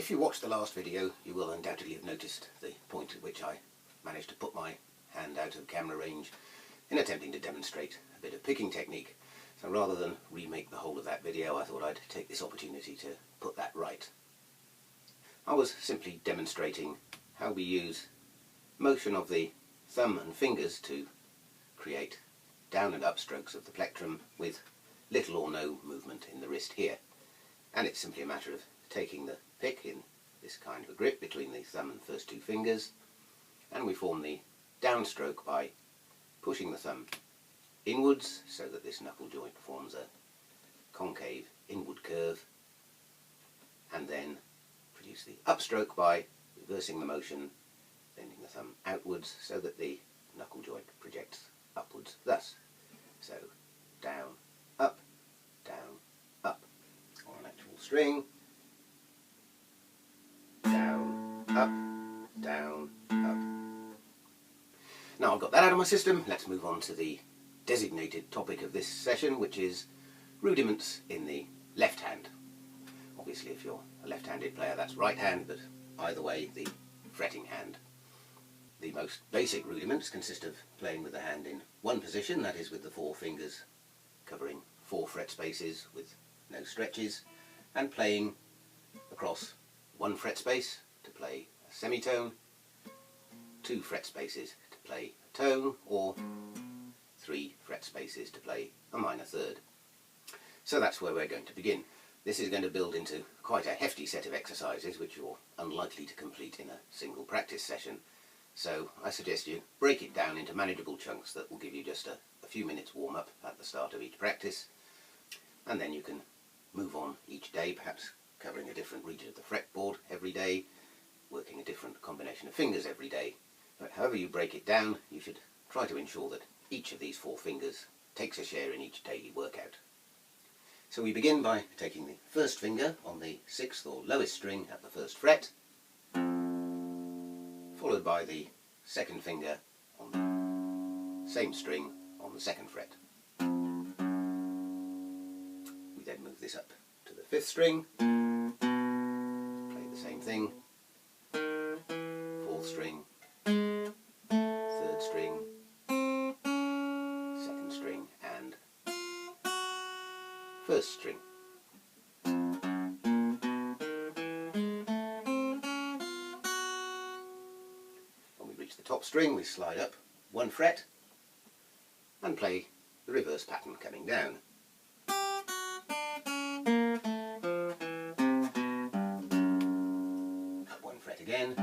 If you watched the last video, you will undoubtedly have noticed the point at which I managed to put my hand out of camera range in attempting to demonstrate a bit of picking technique. So rather than remake the whole of that video, I thought I'd take this opportunity to put that right. I was simply demonstrating how we use motion of the thumb and fingers to create down and up strokes of the plectrum with little or no movement in the wrist here. And it's simply a matter of taking the pick in this kind of a grip between the thumb and first two fingers, and we form the downstroke by pushing the thumb inwards so that this knuckle joint forms a concave inward curve, and then produce the upstroke by reversing the motion, bending the thumb outwards so that the knuckle joint projects upwards thus. So down, up, or an actual string, down, up. Now I've got that out of my system, let's move on to the designated topic of this session, which is rudiments in the left hand. Obviously if you're a left-handed player that's right hand, but either way the fretting hand. The most basic rudiments consist of playing with the hand in one position, that is with the four fingers covering 4 fret spaces with no stretches, and playing across 1 fret space to play a semitone, 2 fret spaces to play a tone, or 3 fret spaces to play a minor third. So that's where we're going to begin. This is going to build into quite a hefty set of exercises which you're unlikely to complete in a single practice session. So I suggest you break it down into manageable chunks that will give you just a few minutes warm up at the start of each practice, and then you can move on each day, perhaps covering a different region of the fretboard every day, working a different combination of fingers every day. But however you break it down, you should try to ensure that each of these 4 fingers takes a share in each daily workout. So we begin by taking the first finger on the 6th or lowest string at the 1st fret, followed by the second finger on the same string on the 2nd fret. We then move this up to the 5th string, play the same thing, 4th string, 3rd string, 2nd string and 1st string. The top string, we slide up 1 fret and play the reverse pattern coming down. Up 1 fret again,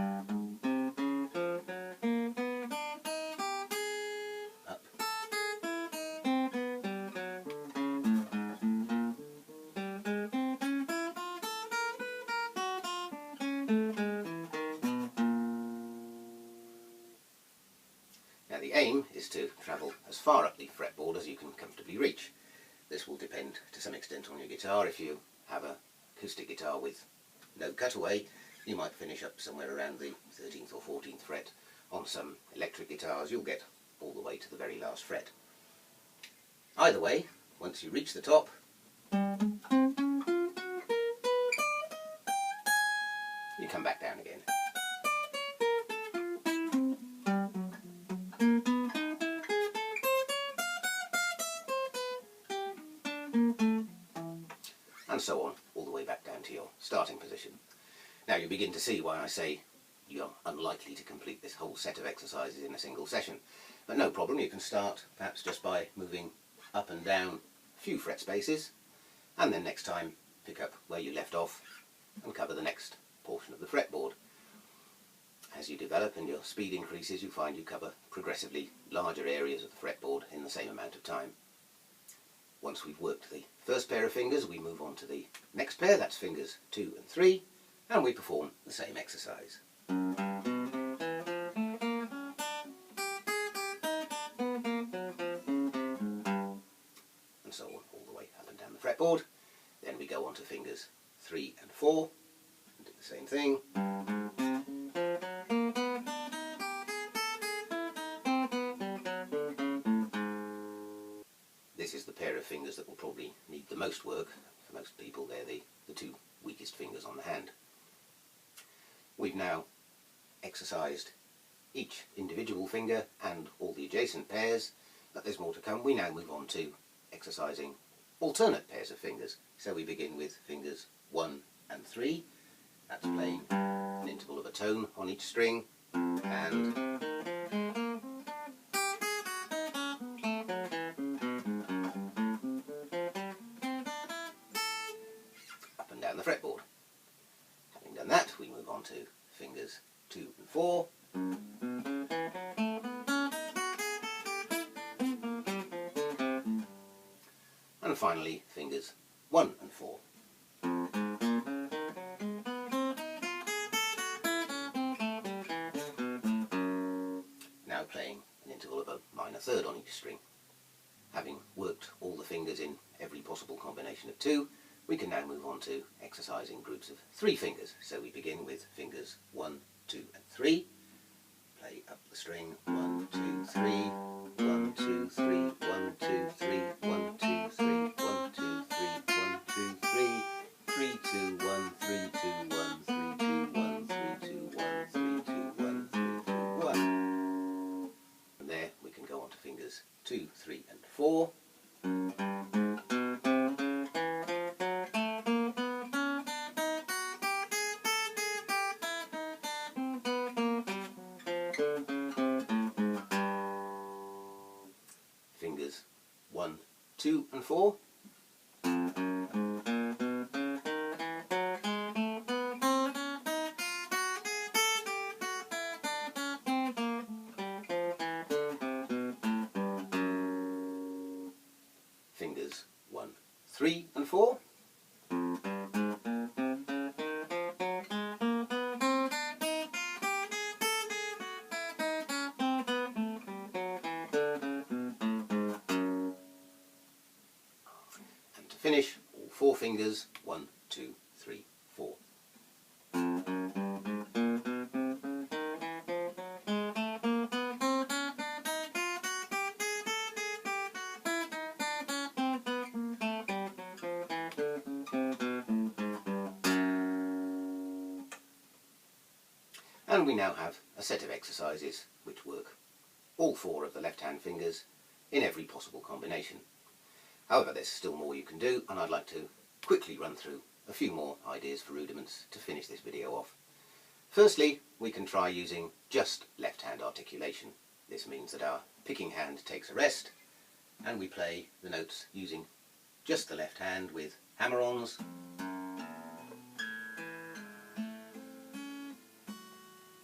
up, Now the aim is to travel as far up the fretboard as you can comfortably reach. This will depend to some extent on your guitar. If you have an acoustic guitar with no cutaway, you might finish up somewhere around the 13th or 14th fret. On some electric guitars you'll get all the way to the very last fret. Either way, once you reach the top, you come back down again. And so on, all the way back down to your starting position. Now you begin to see why I say you're unlikely to complete this whole set of exercises in a single session. But no problem, you can start perhaps just by moving up and down a few fret spaces, and then next time pick up where you left off and cover the next portion of the fretboard. As you develop and your speed increases, you find you cover progressively larger areas of the fretboard in the same amount of time. Once we've worked the first pair of fingers, we move on to the next pair, that's fingers 2 and 3, and we perform the same exercise. And so on, all the way up and down the fretboard. Then we go on to fingers 3 and 4, and do the same thing. This is the pair of fingers that will probably need the most work. For most people, they're the 2 weakest fingers on the hand. we've now exercised each individual finger and all the adjacent pairs, but there's more to come. We now move on to exercising alternate pairs of fingers. So we begin with fingers 1 and 3. That's playing an interval of a tone on each string, and up and down the fretboard. Having done that, we move on to fingers 2 and 4. And finally, fingers 1 and 4. Now playing an interval of a minor third on each string. Having worked all the fingers in every possible combination of 2, we can now move on to exercising groups of 3 fingers. So we begin with fingers 1, 2 and 3. Play up the string 1, 2, 3, 1, 2, 3, 1, 2, 3, 1, 2, 3, 1, 2, 3, 1, 2, 3, 3, 2, 1, 3, 2, 1, 3, 2, 1, 3, 2, 1, 3, 2, 1, 3, 2, 1. From there we can go on to fingers 2, 3 and 4. Fingers 1, 2 and 4. Fingers 1, 3 and 4. And to finish, all 4 fingers 1, 2, 3, 4. And we now have a set of exercises which work all 4 of the left-hand fingers in every possible combination. However, there's still more you can do, and I'd like to quickly run through a few more ideas for rudiments to finish this video off. Firstly, we can try using just left-hand articulation. This means that our picking hand takes a rest, and we play the notes using just the left hand with hammer-ons,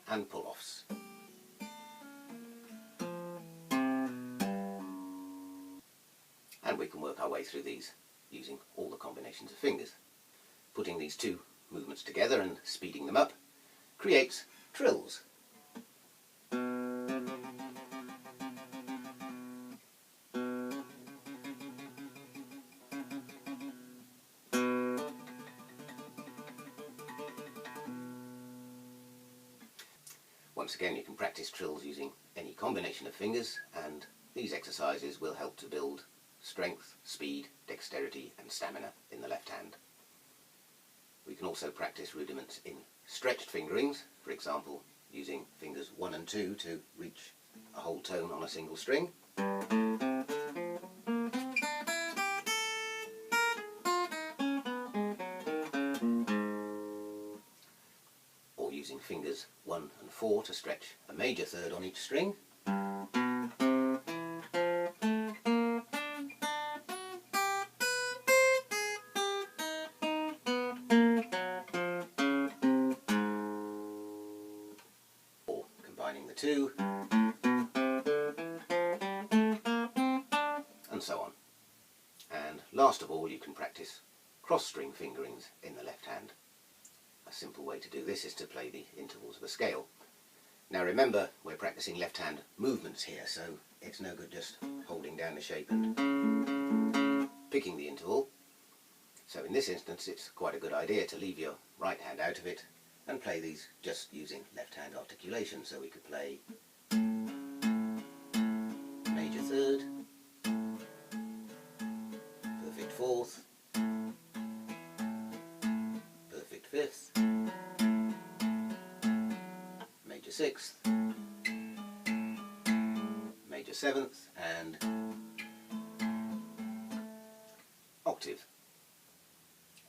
and pull-offs. And we can work our way through these using all the combinations of fingers. Putting these 2 movements together and speeding them up creates trills. Once again, you can practice trills using any combination of fingers, and these exercises will help to build strength, speed, dexterity and stamina in the left hand. We can also practice rudiments in stretched fingerings, for example using fingers 1 and 2 to reach a whole tone on a single string. Or using fingers 1 and 4 to stretch a major third on each string. Combining the 2, and so on. And last of all, you can practice cross-string fingerings in the left hand. A simple way to do this is to play the intervals of a scale. Now remember, we're practicing left hand movements here, so it's no good just holding down the shape and picking the interval. So in this instance, it's quite a good idea to leave your right hand out of it and play these just using left-hand articulation. So we could play major third, perfect fourth, perfect fifth, 6th, major 7th, and octave.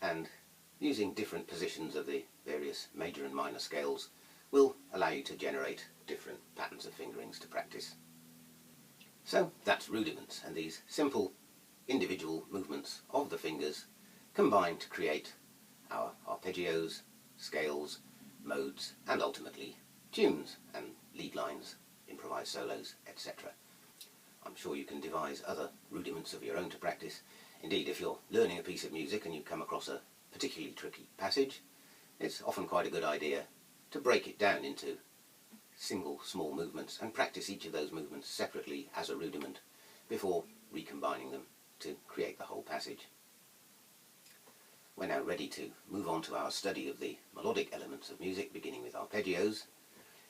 And using different positions of the various major and minor scales will allow you to generate different patterns of fingerings to practice. So that's Rudiments, and these simple individual movements of the fingers combine to create our arpeggios, scales, modes, and ultimately tunes and lead lines, improvised solos, etc. I'm sure you can devise other rudiments of your own to practice. Indeed, if you're learning a piece of music and you come across a particularly tricky passage, it's often quite a good idea to break it down into single small movements and practice each of those movements separately as a rudiment before recombining them to create the whole passage. We're now ready to move on to our study of the melodic elements of music, beginning with arpeggios.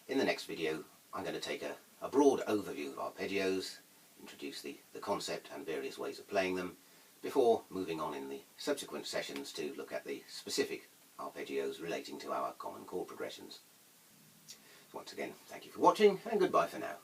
In the next video I'm going to take a broad overview of arpeggios, introduce the concept and various ways of playing them, before moving on in the subsequent sessions to look at the specific arpeggios relating to our common chord progressions. Once again, thank you for watching, and goodbye for now.